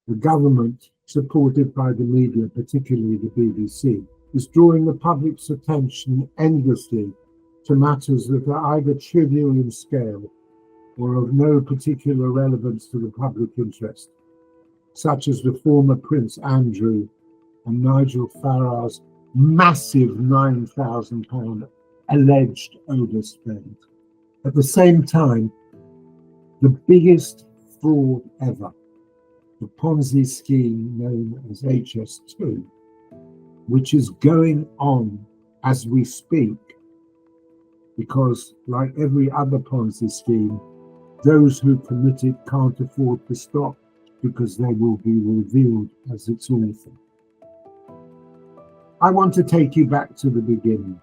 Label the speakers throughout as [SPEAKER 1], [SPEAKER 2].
[SPEAKER 1] The government, supported by the media, particularly the BBC, is drawing the public's attention endlessly to matters that are either trivial in scale or of no particular relevance to the public interest, such as the former Prince Andrew and Nigel Farage's massive £9,000 alleged overspend. At the same time, the biggest fraud ever, the Ponzi scheme known as HS2, which is going on as we speak, because like every other Ponzi scheme, those who commit it can't afford to stop because they will be revealed as its author. I want to take you back to the beginning.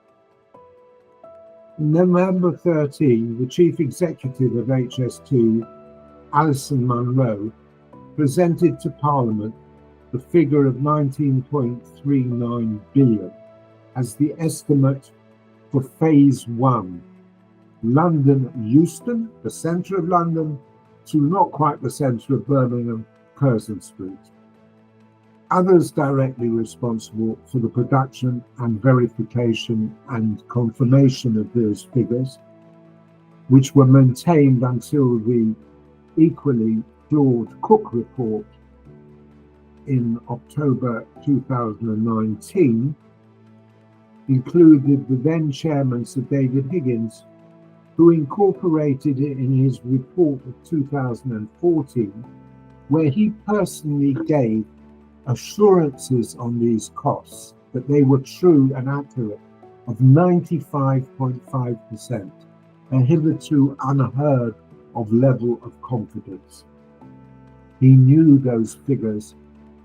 [SPEAKER 1] On November 13, the chief executive of HS2, Alison Munro, presented to Parliament the figure of 19.39 billion as the estimate for phase 1, London Euston, the centre of London, to not quite the centre of Birmingham, Curzon Street. Others directly responsible for the production and verification and confirmation of those figures, which were maintained until the equally flawed Cook report in October 2019, included the then chairman, Sir David Higgins, who incorporated it in his report of 2014, where he personally gave assurances on these costs that they were true and accurate of 95.5%, a hitherto unheard of level of confidence. He knew those figures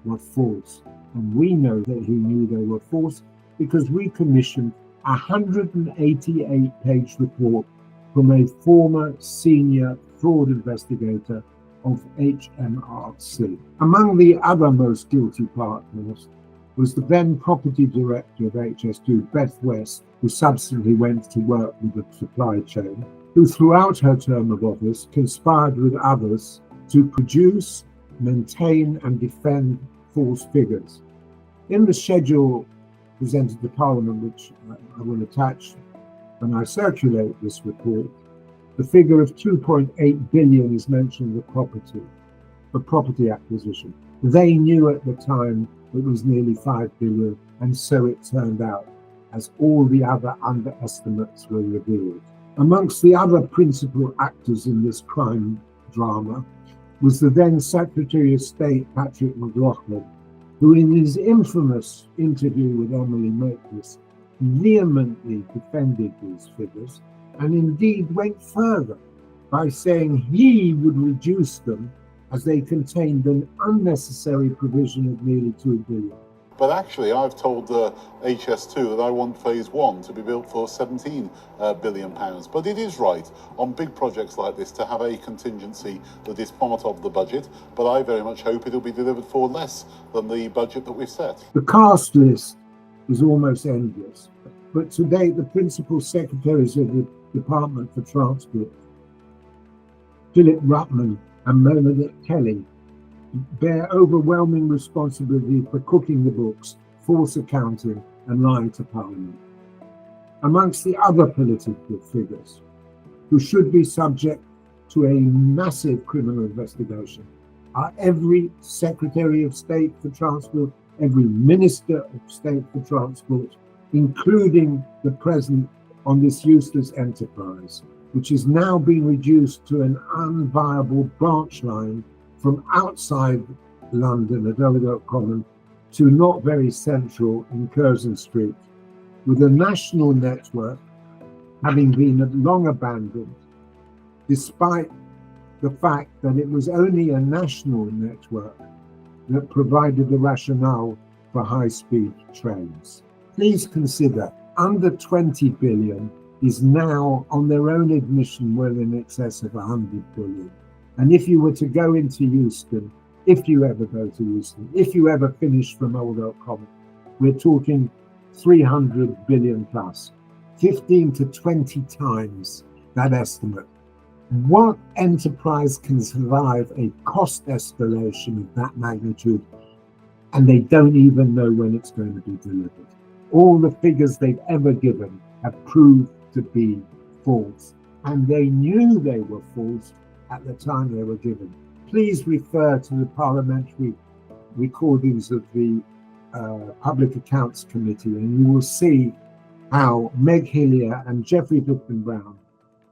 [SPEAKER 1] were false, and we know that he knew they were false because we commissioned a 188-page report from a former senior fraud investigator of HMRC. Among the other most guilty partners was the then property director of HS2, Beth West, who subsequently went to work with the supply chain, who throughout her term of office conspired with others to produce, maintain and defend false figures. In the schedule presented to Parliament, which I will attach when I circulate this report, the figure of 2.8 billion is mentioned for property acquisition. They knew at the time it was nearly 5 billion, and so it turned out, as all the other underestimates were revealed. Amongst the other principal actors in this crime drama was the then Secretary of State, Patrick McLaughlin, who in his infamous interview with Emily Maitlis vehemently defended these figures, and indeed went further by saying he would reduce them as they contained an unnecessary provision of nearly 2 billion.
[SPEAKER 2] But actually, I've told HS2 that I want phase 1 to be built for £17 billion. But it is right on big projects like this to have a contingency that is part of the budget. But I very much hope it'll be delivered for less than the budget that we've set.
[SPEAKER 1] The cast list is almost endless. But to date, the principal secretaries of the Department for Transport, Philip Rutman and Mona Kelly, bear overwhelming responsibility for cooking the books, false accounting and lying to Parliament. Amongst the other political figures who should be subject to a massive criminal investigation are every Secretary of State for Transport, every Minister of State for Transport, including the President on this useless enterprise, which is now being reduced to an unviable branch line from outside London at Elliot Common to not very central in Curzon Street, with a national network having been long abandoned, despite the fact that it was only a national network that provided the rationale for high-speed trains. Please consider under 20 billion is now, on their own admission, well in excess of 100 billion. And if you were to go into Euston, if you ever go to Euston, if you ever finish from Old Oak Common, we're talking 300 billion plus, 15 to 20 times that estimate. What enterprise can survive a cost escalation of that magnitude, and they don't even know when it's going to be delivered? All the figures they've ever given have proved to be false, and they knew they were false at the time they were given. Please refer to the parliamentary recordings of the Public Accounts Committee, and you will see how Meg Hillier and Geoffrey Brown,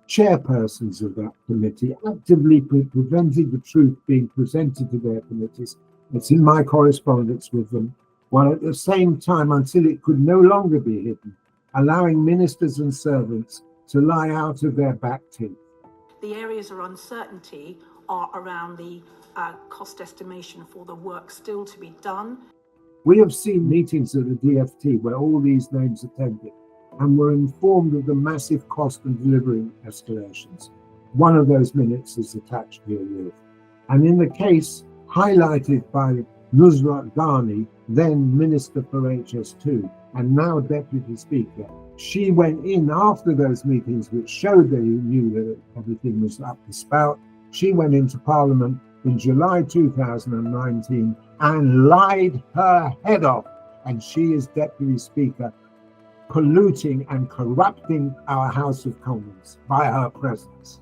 [SPEAKER 1] chairpersons of that committee, actively prevented the truth being presented to their committees. It's in my correspondence with them, while at the same time, until it could no longer be hidden, allowing ministers and servants to lie out of their back teeth.
[SPEAKER 3] The areas of uncertainty are around the cost estimation for the work still to be done.
[SPEAKER 1] We have seen meetings at the DFT where all these names attended and were informed of the massive cost and delivery escalations. One of those minutes is attached herewith. And in the case highlighted by Nusrat Ghani, then Minister for HS2 and now Deputy Speaker, she went in after those meetings, which showed they knew that everything was up the spout. She went into Parliament in July 2019 and lied her head off. And she is Deputy Speaker, polluting and corrupting our House of Commons by her presence.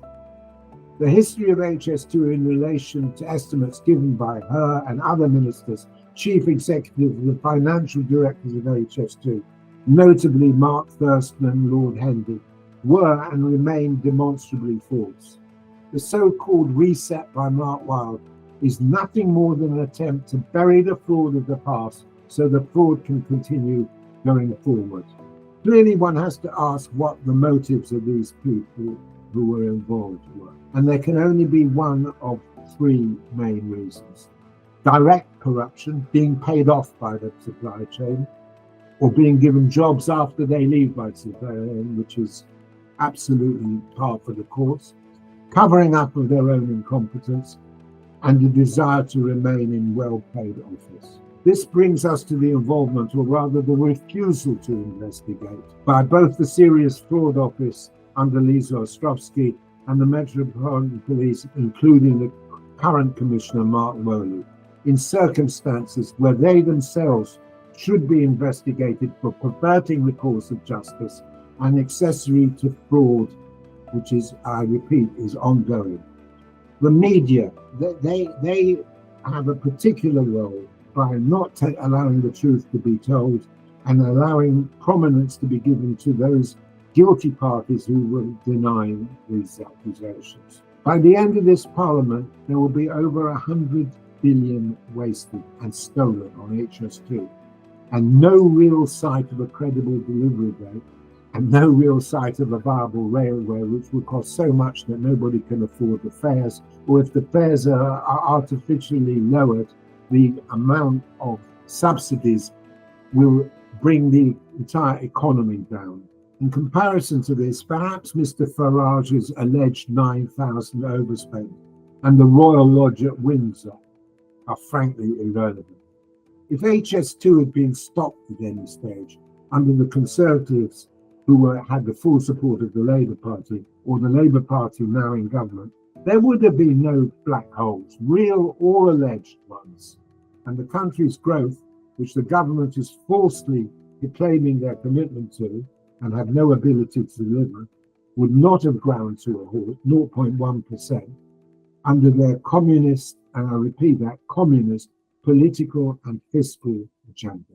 [SPEAKER 1] The history of HS2 in relation to estimates given by her and other ministers, chief executives and financial directors of HS2, notably Mark Thurston and Lord Hendy, were and remain demonstrably false. The so-called reset by Mark Wilde is nothing more than an attempt to bury the fraud of the past so the fraud can continue going forward. Clearly, one has to ask what the motives of these people who were involved were. And there can only be one of three main reasons. Direct corruption, being paid off by the supply chain, or being given jobs after they leave by supply chain, which is absolutely par for the course, covering up of their own incompetence, and a desire to remain in well-paid office. This brings us to the involvement, or rather the refusal to investigate, by both the Serious Fraud Office under Lisa Ostrowski and the Metropolitan Police, including the current Commissioner Mark Rowley, in circumstances where they themselves should be investigated for perverting the course of justice and accessory to fraud, which is, I repeat, is ongoing. The media, they have a particular role by not allowing the truth to be told and allowing prominence to be given to those guilty parties who were denying these accusations. By the end of this Parliament, there will be over 100 billion wasted and stolen on HS2, and no real sight of a credible delivery date, and no real sight of a viable railway, which will cost so much that nobody can afford the fares, or if the fares are artificially lowered, the amount of subsidies will bring the entire economy down. In comparison to this, perhaps Mr. Farage's alleged 9,000 overspent and the Royal Lodge at Windsor are frankly irrelevant. If HS2 had been stopped at any stage under the Conservatives, who had the full support of the Labour Party, or the Labour Party now in government, there would have been no black holes, real or alleged ones. And the country's growth, which the government is falsely proclaiming their commitment to and have no ability to deliver, would not have ground to a halt, 0.1%, under their communist, and I repeat that, communist political and fiscal agenda.